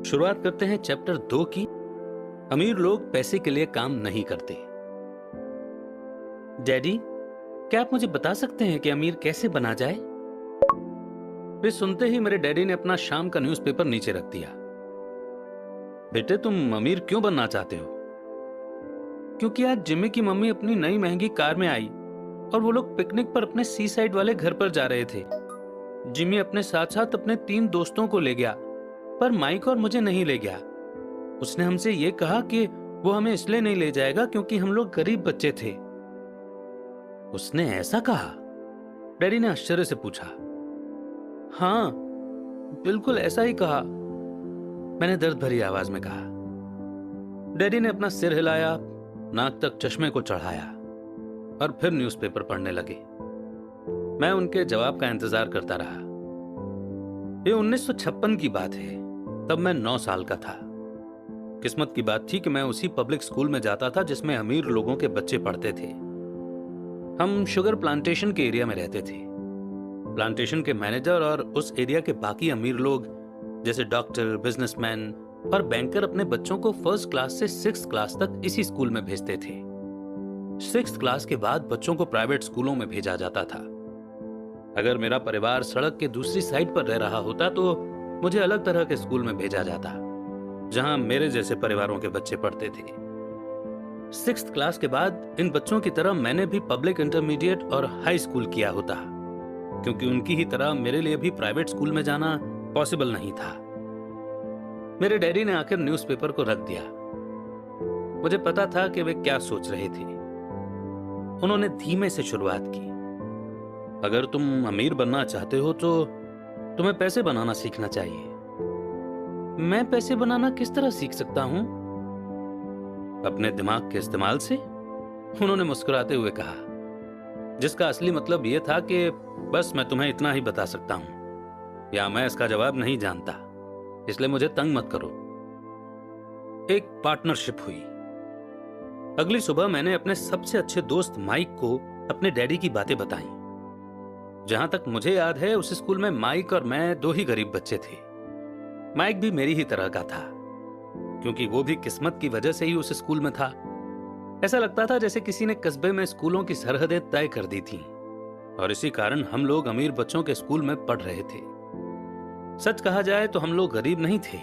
शुरुआत करते हैं चैप्टर 2 की। अमीर लोग पैसे के लिए काम नहीं करते। डैडी, क्या आप मुझे बता सकते हैं कि अमीर कैसे बना जाए? वे सुनते ही मेरे डैडी ने अपना शाम का न्यूज़पेपर नीचे रख दिया। बेटे, तुम अमीर क्यों बनना चाहते हो? क्योंकि आज जिमी की मम्मी अपनी नई महंगी कार में आई और वो लोग पिकनिक पर अपने सी साइड वाले घर पर जा रहे थे। जिमी अपने साथ साथ अपने 3 दोस्तों को ले गया, पर माइक और मुझे नहीं ले गया। उसने हमसे ये कहा कि वो हमें इसलिए नहीं ले जाएगा क्योंकि हम लोग गरीब बच्चे थे। उसने ऐसा कहा? डैडी ने आश्चर्य से पूछा। हाँ, बिल्कुल ऐसा ही कहा, मैंने दर्द भरी आवाज में कहा। डैडी ने अपना सिर हिलाया, नाक तक चश्मे को चढ़ाया और फिर न्यूज़पेपर पढ़ने लगे। मैं उनके जवाब का इंतजार करता रहा। ये 1956 की बात है। तब मैं 9 साल का था। किस्मत की बात थी कि मैं उसी पब्लिक स्कूल में जाता था जिसमें अमीर लोगों के बच्चे पढ़ते थे। हम शुगर प्लांटेशन के एरिया में रहते थे। प्लांटेशन के मैनेजर और उस एरिया के बाकी अमीर लोग जैसे डॉक्टर, बिजनेसमैन और बैंकर अपने बच्चों को फर्स्ट क्लास से 6th क्लास तक इसी स्कूल में भेजते थे। 6th क्लास के बाद बच्चों को प्राइवेट स्कूलों में भेजा जाता था। अगर मेरा परिवार सड़क के दूसरी साइड पर रह रहा होता तो मुझे अलग तरह के स्कूल में भेजा जाता, जहां मेरे जैसे परिवारों के बच्चे पढ़ते थे। 6th क्लास के बाद इन बच्चों की तरह मैंने भी पब्लिक इंटरमीडिएट और हाई स्कूल किया होता, क्योंकि उनकी ही तरह मेरे लिए भी प्राइवेट स्कूल में जाना पॉसिबल नहीं था। मेरे डैडी ने आखिर न्यूज़पेपर को रख दिया। मुझे पता था कि वे क्या सोच रहे थे। उन्होंने धीमे से शुरुआत की। अगर तुम अमीर बनना चाहते हो तो तुम्हें पैसे बनाना सीखना चाहिए। मैं पैसे बनाना किस तरह सीख सकता हूं? अपने दिमाग के इस्तेमाल से, उन्होंने मुस्कुराते हुए कहा, जिसका असली मतलब यह था कि बस मैं तुम्हें इतना ही बता सकता हूं, या मैं इसका जवाब नहीं जानता, इसलिए मुझे तंग मत करो। एक पार्टनरशिप हुई। अगली सुबह मैंने अपने सबसे अच्छे दोस्त माइक को अपने डैडी की बातें बताई। जहां तक मुझे याद है, उस स्कूल में माइक और मैं 2 ही गरीब बच्चे थे। माइक भी मेरी ही तरह का था, क्योंकि वो भी किस्मत की वजह से ही उस स्कूल में था। ऐसा लगता था जैसे किसी ने कस्बे में स्कूलों की सरहदें तय कर दी थीं, और इसी कारण हम लोग अमीर बच्चों के स्कूल में पढ़ रहे थे। सच कहा जाए तो हम लोग गरीब नहीं थे,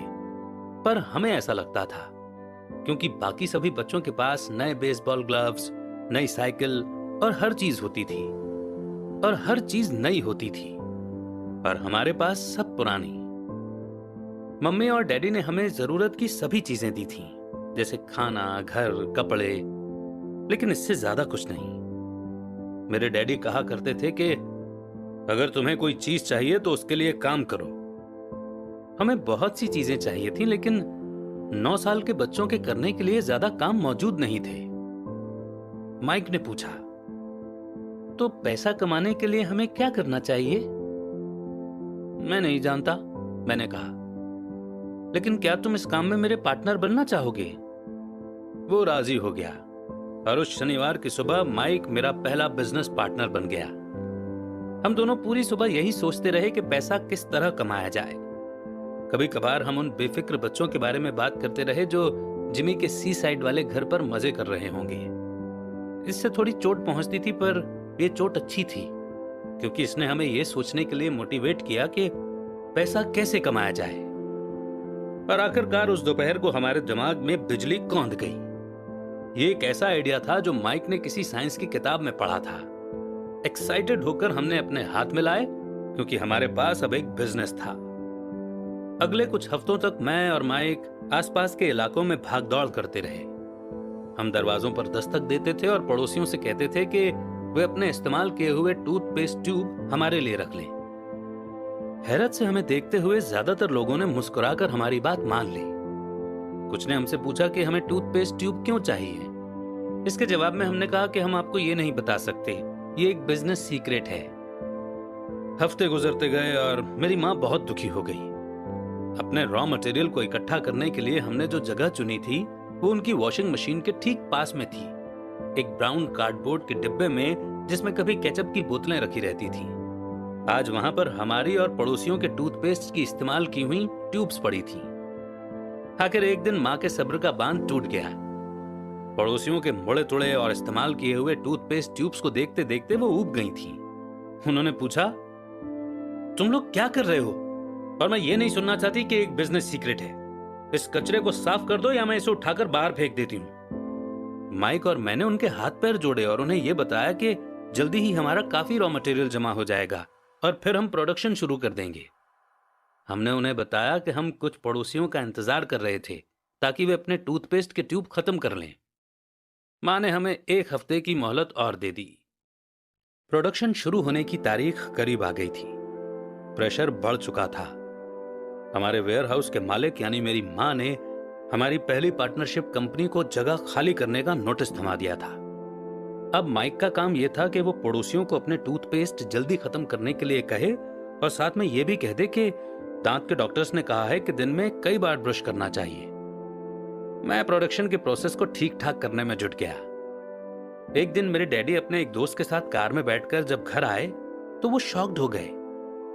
पर हमें ऐसा लगता था, क्योंकि बाकी सभी बच्चों के पास नए बेसबॉल ग्लव्स, नई साइकिल और हर चीज होती थी, और हर चीज नई होती थी, और हमारे पास सब पुरानी। मम्मी और डैडी ने हमें जरूरत की सभी चीजें दी थीं, जैसे खाना, घर, कपड़े, लेकिन इससे ज्यादा कुछ नहीं। मेरे डैडी कहा करते थे कि अगर तुम्हें कोई चीज चाहिए तो उसके लिए काम करो। हमें बहुत सी चीजें चाहिए थीं, लेकिन 9 साल के बच्चों के करने के लिए ज्यादा काम मौजूद नहीं थे। माइक ने पूछा, तो पैसा कमाने के लिए हमें क्या करना चाहिए? मैं नहीं जानता, मैंने कहा, लेकिन क्या तुम इस काम में मेरे पार्टनर बनना चाहोगे? वो राजी हो गया, और उस शनिवार की सुबह माइक मेरा पहला बिजनेस पार्टनर बन गया। हम दोनों पूरी सुबह यही सोचते रहे कि पैसा किस तरह कमाया जाए। कभी कभार हम उन बेफिक्र बच्चों के बारे में बात करते रहे जो जिमी के सी साइड वाले घर पर मजे कर रहे होंगे। इससे थोड़ी चोट पहुंचती थी, पर ये चोट अच्छी थी, क्योंकि इसने हमें यह सोचने के लिए मोटिवेट किया कि पैसा कैसे कमाया जाए। और आखिरकार उस दोपहर को हमारे दिमाग में बिजली कौंध गई। ये एक ऐसा आइडिया था जो माइक ने किसी साइंस की किताब में पढ़ा था। एक्साइटेड होकर हमने अपने हाथ में लाए, क्योंकि हमारे पास अब एक बिजनेस था। अगले कुछ हफ्तों तक मैं और माइक आसपास के इलाकों में भागदौड़ करते रहे। हम दरवाजों पर दस्तक देते थे और पड़ोसियों से कहते थे कि वे अपने इस्तेमाल किए हुए टूथपेस्ट ट्यूब हमारे लिए रख लें। हैरत से हमें देखते हुए ज्यादातर लोगों ने मुस्कुराकर हमारी बात मान ली। कुछ ने हमसे पूछा कि हमें टूथपेस्ट ट्यूब क्यों चाहिए। इसके जवाब में हमने कहा कि हम आपको ये नहीं बता सकते, ये एक बिजनेस सीक्रेट है। हफ्ते गुजरते गए और मेरी माँ बहुत दुखी हो गई। अपने रॉ मटेरियल को इकट्ठा करने के लिए हमने जो जगह चुनी थी वो उनकी वॉशिंग मशीन के ठीक पास में थी, एक ब्राउन कार्डबोर्ड के डिब्बे में जिसमें कभी केचप की बोतलें रखी रहती थीं। आज वहां पर हमारी और पड़ोसियों के टूथपेस्ट की इस्तेमाल की हुई ट्यूब्स पड़ी थीं। आखिर एक दिन माँ के सब्र का बांध टूट गया। पड़ोसियों के मुड़े तुड़े और इस्तेमाल किए हुए टूथपेस्ट ट्यूब्स को देखते देखते वो ऊब गई थी। उन्होंने पूछा, तुम लोग क्या कर रहे हो? और मैं ये नहीं सुनना चाहती कि एक बिजनेस सीक्रेट है। इस कचरे को साफ कर दो या मैं इसे उठाकर बाहर फेंक देती हूँ। माइक और मैंने उनके हाथ पैर जोड़े और उन्हें यह बताया कि जल्दी ही हमारा काफी रॉ मटेरियल जमा हो जाएगा और फिर हम प्रोडक्शन शुरू कर देंगे। हमने उन्हें बताया कि हम कुछ पड़ोसियों का इंतजार कर रहे थे ताकि वे अपने टूथपेस्ट के ट्यूब खत्म कर लें। मां ने हमें 1 हफ्ते की मोहलत और दे दी। प्रोडक्शन शुरू होने की तारीख करीब आ गई थी। प्रेशर बढ़ चुका था। हमारे वेयरहाउस के मालिक यानी मेरी मां ने हमारी पहली पार्टनरशिप कंपनी को जगह खाली करने का नोटिस थमा दिया था। अब माइक का काम यह था कि वो पड़ोसियों को अपने टूथपेस्ट जल्दी खत्म करने के लिए कहे और साथ में यह भी कह दे कि दांत के डॉक्टर्स ने कहा है कि दिन में कई बार ब्रश करना चाहिए। मैं प्रोडक्शन के प्रोसेस को ठीक ठाक करने में जुट गया। एक दिन मेरे डैडी अपने एक दोस्त के साथ कार में बैठकर जब घर आए तो वो शॉक्ड हो गए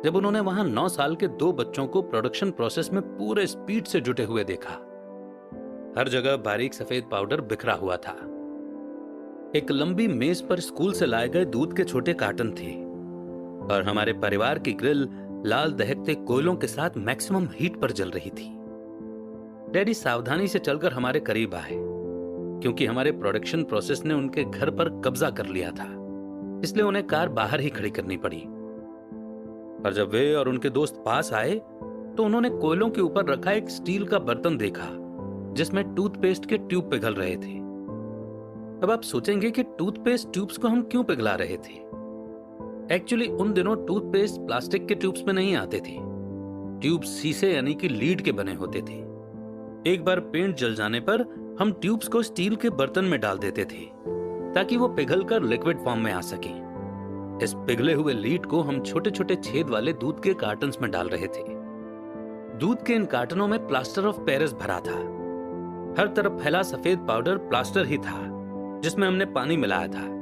जब उन्होंने वहां 9 साल के 2 बच्चों को प्रोडक्शन प्रोसेस में पूरे स्पीड से जुटे हुए देखा। हर जगह बारीक सफेद पाउडर बिखरा हुआ था। एक लंबी मेज पर स्कूल से लाए गए दूध के छोटे कार्टन थे और हमारे परिवार की ग्रिल लाल दहकते कोयलों के साथ मैक्सिमम हीट पर जल रही थी। डैडी सावधानी से चलकर हमारे करीब आए क्योंकि हमारे प्रोडक्शन प्रोसेस ने उनके घर पर कब्जा कर लिया था, इसलिए उन्हें कार बाहर ही खड़ी करनी पड़ी। और जब वे और उनके दोस्त पास आए तो उन्होंने कोयलों के ऊपर रखा एक स्टील का बर्तन देखा जिसमें टूथपेस्ट के ट्यूब पिघल रहे थे। अब आप सोचेंगे कि टूथपेस्ट ट्यूब्स को हम क्यों पिघला रहे थे। एक्चुअली उन दिनों टूथपेस्ट प्लास्टिक के ट्यूब्स में नहीं आते थे। ट्यूब शीशे यानी कि लीड के बने होते थे। एक बार पेंट जल जाने पर हम ट्यूब्स को स्टील के बर्तन में डाल देते थे ताकि वो पिघलकर लिक्विड फॉर्म में आ सके। इस पिघले हुए लीड को हम छोटे छोटे छेद वाले दूध के कार्टन्स में डाल रहे थे। दूध के इन कार्टनों में प्लास्टर ऑफ पेरिस भरा था। हर तरफ फैला सफेद पाउडर प्लास्टर ही था जिसमें हमने पानी मिलाया था।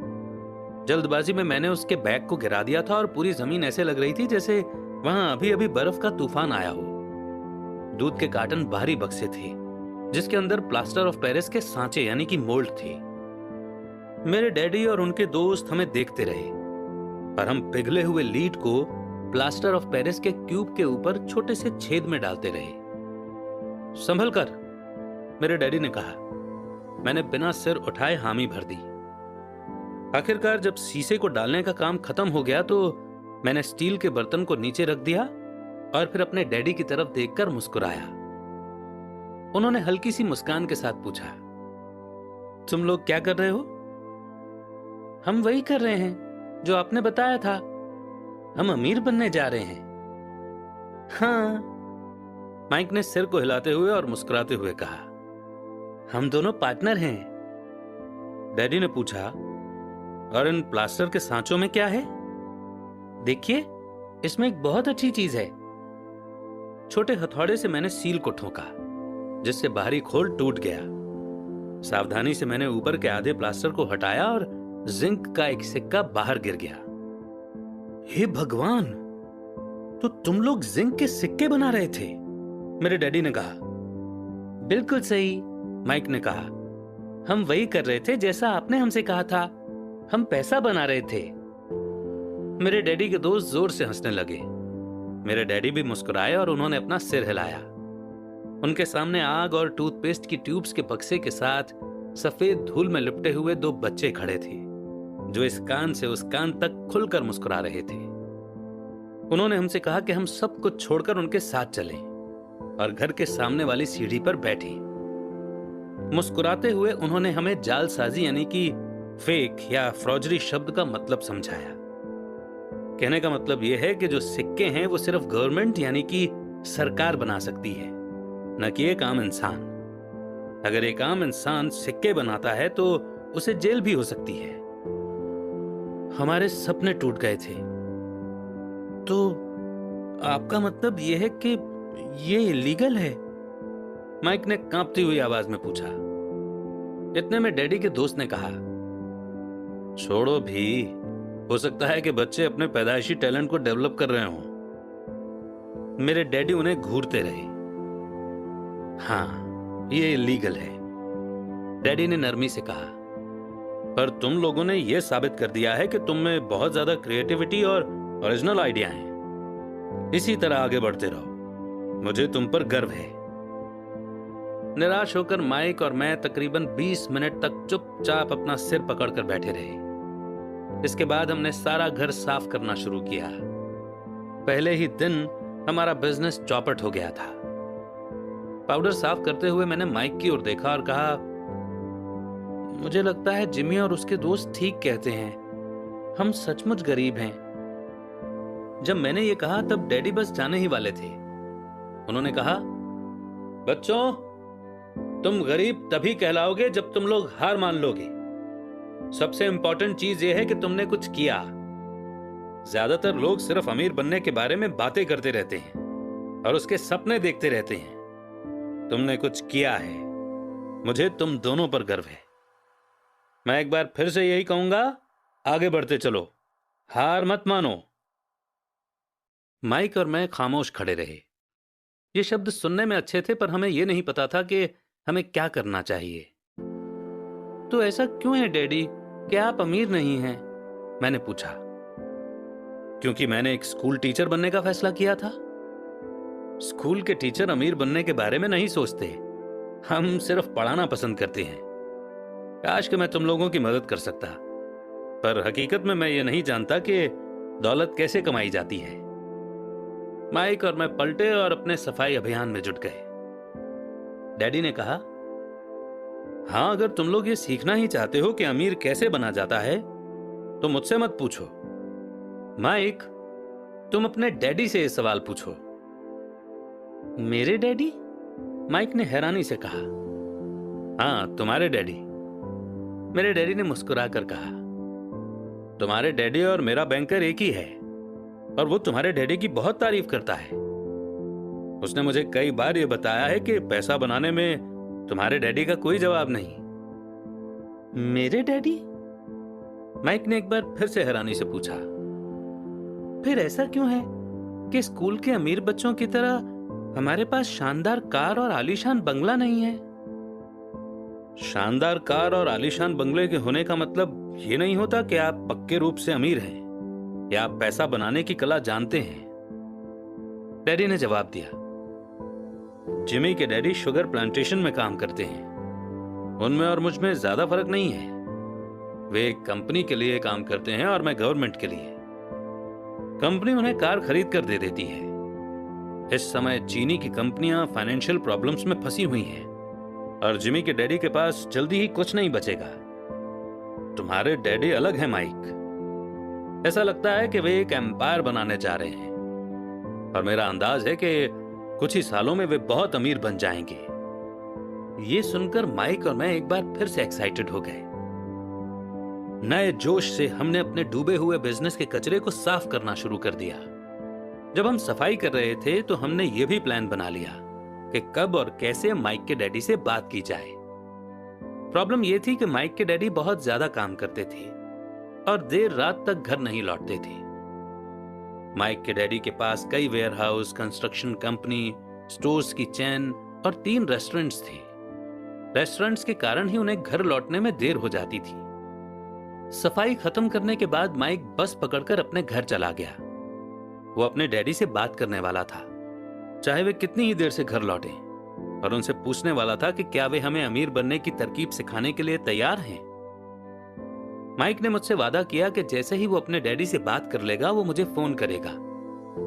जल्दबाजी में मैंने उसके बैग को गिरा दिया था और पूरी जमीन ऐसे लग रही थी जैसे वहां अभी अभी बर्फ का तूफान आया हो। दूध के कार्टन बाहरी बक्से थे जिसके अंदर प्लास्टर ऑफ पेरिस के सांचे यानी कि मोल्ड थे। मेरे डैडी और उनके दोस्त हमें देखते रहे और हम पिघले हुए लीड को प्लास्टर ऑफ पेरिस के क्यूब के ऊपर छोटे से छेद में डालते रहे। संभल कर, मेरे डैडी ने कहा। मैंने बिना सिर उठाए हामी भर दी। आखिरकार जब शीशे को डालने का काम खत्म हो गया तो मैंने स्टील के बर्तन को नीचे रख दिया और फिर अपने डैडी की तरफ देखकर मुस्कुराया। उन्होंने हल्की सी मुस्कान के साथ पूछा, तुम लोग क्या कर रहे हो? हम वही कर रहे हैं जो आपने बताया था। हम अमीर बनने जा रहे हैं। हाँ, माइक ने सिर को हिलाते हुए और मुस्कुराते हुए कहा। हम दोनों पार्टनर हैं। डैडी ने पूछा, और इन प्लास्टर के सांचों में क्या है? देखिए, इसमें एक बहुत अच्छी चीज है। छोटे हथौड़े से मैंने सील को ठोका जिससे बाहरी खोल टूट गया। सावधानी से मैंने ऊपर के आधे प्लास्टर को हटाया और जिंक का एक सिक्का बाहर गिर गया। हे भगवान, तो तुम लोग जिंक के सिक्के बना रहे थे? मेरे डैडी ने कहा। बिल्कुल सही, माइक ने कहा। हम वही कर रहे थे जैसा आपने हमसे कहा था। हम पैसा बना रहे थे। मेरे डैडी के दोस्त जोर से हंसने लगे। मेरे डैडी भी मुस्कुराए और उन्होंने अपना सिर हिलाया। उनके सामने आग और टूथपेस्ट की ट्यूब्स के बक्से के साथ सफेद धूल में लिपटे हुए 2 बच्चे खड़े थे जो इस कान से उस कान तक खुलकर मुस्कुरा रहे थे। उन्होंने हमसे कहा कि हम सब कुछ छोड़कर उनके साथ चलें और घर के सामने वाली सीढ़ी पर बैठें। मुस्कुराते हुए उन्होंने हमें जालसाजी यानी कि फेक या फ्रॉजरी शब्द का मतलब समझाया। कहने का मतलब यह है कि जो सिक्के हैं वो सिर्फ गवर्नमेंट यानी कि सरकार बना सकती है, न कि एक आम इंसान। अगर एक आम इंसान सिक्के बनाता है तो उसे जेल भी हो सकती है। हमारे सपने टूट गए थे। तो आपका मतलब यह है कि ये इलीगल है? माइक ने कांपती हुई आवाज में पूछा। इतने में डैडी के दोस्त ने कहा, छोड़ो भी, हो सकता है कि बच्चे अपने पैदाइशी टैलेंट को डेवलप कर रहे हों। मेरे डैडी उन्हें घूरते रहे। हाँ, ये इलीगल है, डैडी ने नरमी से कहा। पर तुम लोगों ने यह साबित कर दिया है कि तुम में बहुत ज्यादा क्रिएटिविटी और ओरिजिनल आइडिया हैं। इसी तरह आगे बढ़ते रहो, मुझे तुम पर गर्व है। निराश होकर माइक और मैं तकरीबन 20 मिनट तक चुपचाप अपना सिर पकड़कर बैठे रहे। इसके बाद हमने सारा घर साफ करना शुरू किया। पहले ही दिन हमारा बिजनेस चौपट हो गया था। पाउडर साफ करते हुए मैंने माइक की ओर देखा और कहा, मुझे लगता है जिमी और उसके दोस्त ठीक कहते हैं, हम सचमुच गरीब हैं। जब मैंने ये कहा तब डैडी बस जाने ही वाले थे। उन्होंने कहा, बच्चों, तुम गरीब तभी कहलाओगे जब तुम लोग हार मान लोगे। सबसे इंपॉर्टेंट चीज यह है कि तुमने कुछ किया। ज्यादातर लोग सिर्फ अमीर बनने के बारे में बातें करते रहते हैं और उसके सपने देखते रहते हैं। तुमने कुछ किया है, मुझे तुम दोनों पर गर्व है। मैं एक बार फिर से यही कहूंगा, आगे बढ़ते चलो, हार मत मानो। माइक और मैं खामोश खड़े रहे। ये शब्द सुनने में अच्छे थे, पर हमें यह नहीं पता था कि हमें क्या करना चाहिए। तो ऐसा क्यों है डैडी कि आप अमीर नहीं हैं? मैंने पूछा। क्योंकि मैंने एक स्कूल टीचर बनने का फैसला किया था। स्कूल के टीचर अमीर बनने के बारे में नहीं सोचते, हम सिर्फ पढ़ाना पसंद करते हैं। काश कि मैं तुम लोगों की मदद कर सकता, पर हकीकत में मैं ये नहीं जानता कि दौलत कैसे कमाई जाती है। माइक और मैं पलटे और अपने सफाई अभियान में जुट गए। डैडी ने कहा, हाँ, अगर तुम लोग ये सीखना ही चाहते हो कि अमीर कैसे बना जाता है तो मुझसे मत पूछो। माइक, तुम अपने डैडी से ये सवाल पूछो। मेरे डैडी? माइक ने हैरानी से कहा। हाँ, तुम्हारे डैडी। मेरे डैडी ने मुस्कुराकर कहा, तुम्हारे डैडी और मेरा बैंकर एक ही है और वो तुम्हारे डैडी की बहुत तारीफ करता है। उसने मुझे कई बार ये बताया है कि पैसा बनाने में तुम्हारे डैडी का कोई जवाब नहीं। मेरे डैडी? माइक ने एक बार फिर से हैरानी से पूछा। फिर ऐसा क्यों है कि स्कूल के अमीर बच्चों की तरह हमारे पास शानदार कार और आलीशान बंगला नहीं है? शानदार कार और आलीशान बंगले के होने का मतलब ये नहीं होता कि आप पक्के रूप से अमीर हैं या आप पैसा बनाने की कला जानते हैं। डैडी ने जवाब दिया, जिमी के डैडी शुगर प्लांटेशन में काम करते हैं। उनमें और मुझ में ज्यादा फर्क नहीं है। वे एक कंपनी के लिए काम करते हैं और मैं गवर्नमेंट के लिए। कंपनी उन्हें कार खरीद कर दे देती है। इस समय चीनी की कंपनियां फाइनेंशियल प्रॉब्लम्स में फंसी हुई हैं और जिमी के डैडी के पास जल्दी ही कुछ नहीं बचेगा। तुम्हारे डैडी अलग है माइक। ऐसा लगता है कि वे एक एम्पायर बनाने जा रहे हैं और मेरा अंदाज है कि कुछ ही सालों में वे बहुत अमीर बन जाएंगे। ये सुनकर माइक और मैं एक बार फिर से एक्साइटेड हो गए। नए जोश से हमने अपने डूबे हुए बिजनेस के कचरे को साफ करना शुरू कर दिया। जब हम सफाई कर रहे थे तो हमने यह भी प्लान बना लिया कि कब और कैसे माइक के डैडी से बात की जाए। प्रॉब्लम यह थी कि माइक के डैडी बहुत ज्यादा काम करते थे और देर रात तक घर नहीं लौटते थे। माइक के डैडी के पास कई वेयरहाउस, कंस्ट्रक्शन कंपनी, स्टोर्स की चेन और 3 रेस्टोरेंट्स थे। रेस्टोरेंट्स के कारण ही उन्हें घर लौटने में देर हो जाती थी। सफाई खत्म करने के बाद माइक बस पकड़कर अपने घर चला गया। वो अपने डैडी से बात करने वाला था, चाहे वे कितनी ही देर से घर लौटे, और उनसे पूछने वाला था कि क्या वे हमें अमीर बनने की तरकीब सिखाने के लिए तैयार हैं। माइक ने मुझसे वादा किया कि जैसे ही वो अपने डैडी से बात कर लेगा वो मुझे फोन करेगा,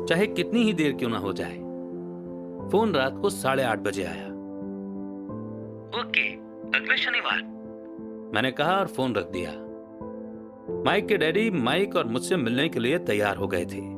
चाहे कितनी ही देर क्यों ना हो जाए। फोन रात को 8:30 बजे आया। ओके, अगले शनिवार, मैंने कहा और फोन रख दिया। माइक के डैडी माइक और मुझसे मिलने के लिए तैयार हो गए थे।